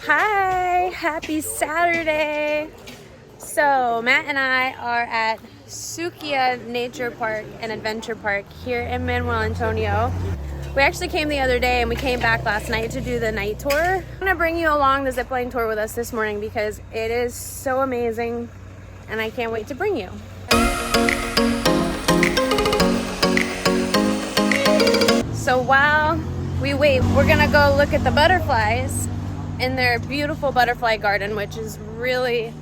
Hi, happy Saturday. So Matt and I are at Sukia Nature Park and Adventure Park here in Manuel Antonio. We actually came the other day and we came back last night to do the night tour. I'm gonna bring you along the zipline tour with us this morning because it is so amazing and I can't wait to bring you. So while we wait, we're gonna go look at the butterflies in their beautiful butterfly garden, which is really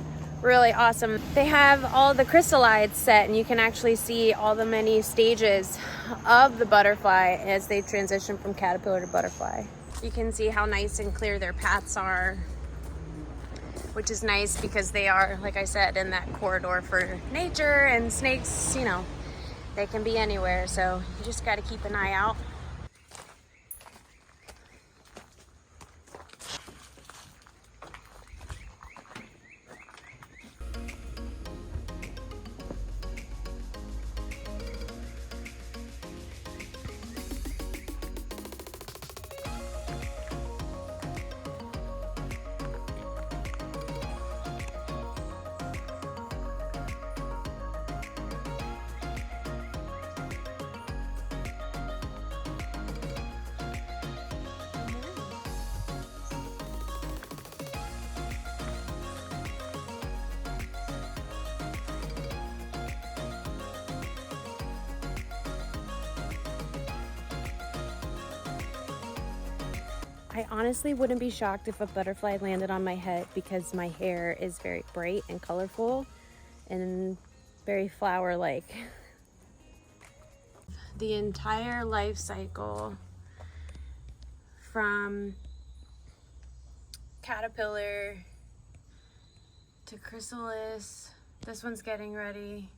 awesome. They have all the chrysalides set and you can actually see all the many stages of the butterfly as they transition from caterpillar to butterfly. You can see how nice and clear their paths are, which is nice because they are, like I said, in that corridor for nature, and snakes, you know, they can be anywhere, so you just got to keep an eye out. I honestly wouldn't be shocked if a butterfly landed on my head because my hair is very bright and colorful and very flower-like. The entire life cycle from caterpillar to chrysalis. This one's getting ready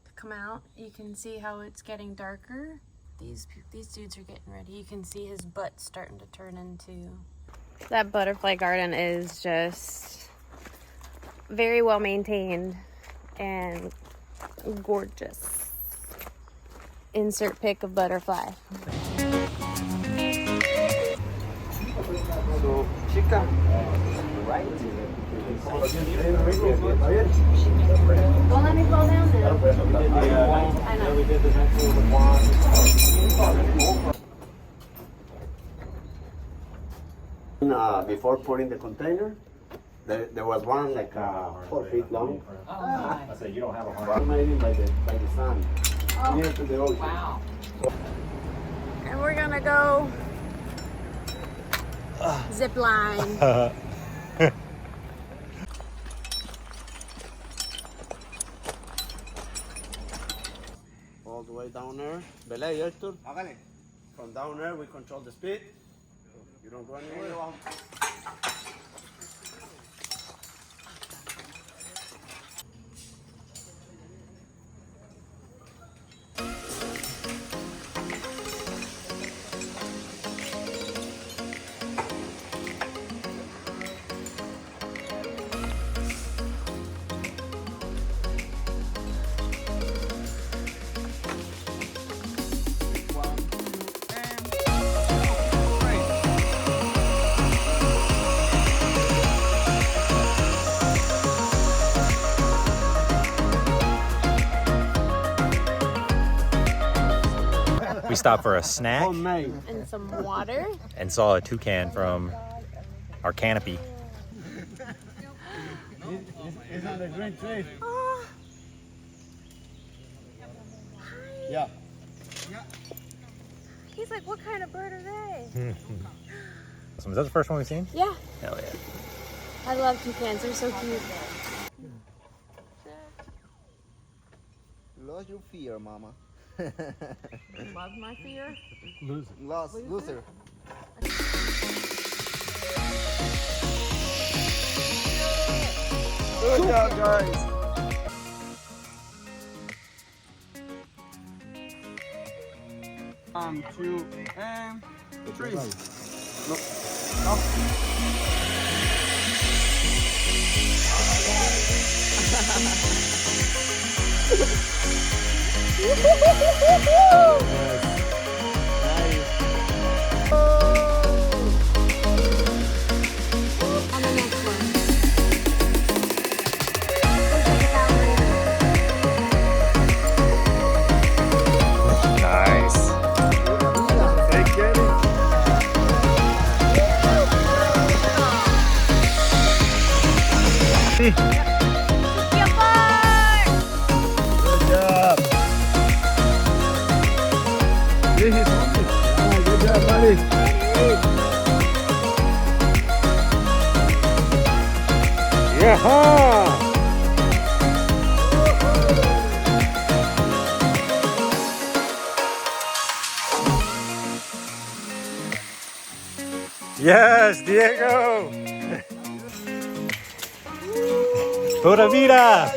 to come out. You can see how it's getting darker. These dudes are getting ready. You can see his butt starting to turn into... That butterfly garden is just very well maintained and gorgeous. Insert pic of butterfly. So, chica, right? Don't let me fall down now. I know. Before putting the container, there was one like 4 feet long. I said you don't have a hard. Maybe by the sun, near to the ocean. Wow. And we're gonna go zip line. All the way down there. Belay, Hector. From down there, we control the speed. You don't go anywhere. We stopped for a snack And some water. and saw a toucan from our canopy. It's on the green tree. Oh. Yeah. He's like, what kind of bird are they? So is that the first one we've seen? Yeah, Hell yeah. I love toucans. They're so cute. Lost your fear, mama. Love my fear. Loser. Good job, guys. Two, and three. Yeah. Yes, Diego. Pura Vida.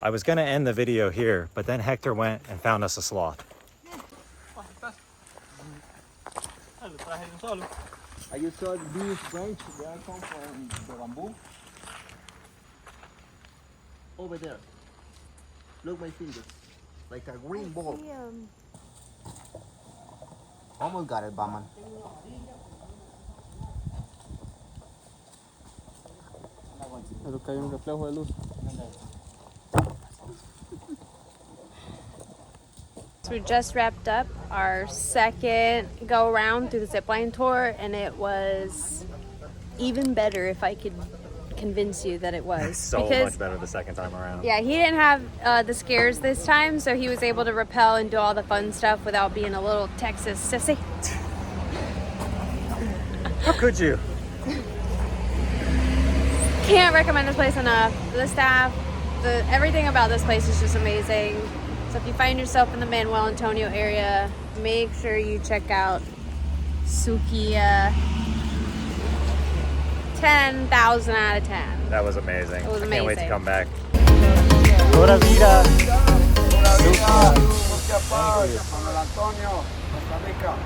I was gonna end the video here, but then Hector went and found us a sloth. Are you saw these branch? They are come from the bamboo. Over there. Look my fingers. Like a green ball. Almost got it, Baman. Pero que hay un reflejo de luz. So we just wrapped up our second go around through the zipline tour, and it was even better if I could convince you that it was. So much better the second time around. Yeah, he didn't have the scares this time, so he was able to rappel and do all the fun stuff without being a little Texas sissy. How could you? Can't recommend this place enough. The staff, everything about this place is just amazing. So if you find yourself in the Manuel Antonio area, make sure you check out Sukiya. 10,000 out of 10. That was amazing. It was I can't wait to amazing. come back. Pura Vida. Sukia Park, Manuel Antonio, Costa Rica.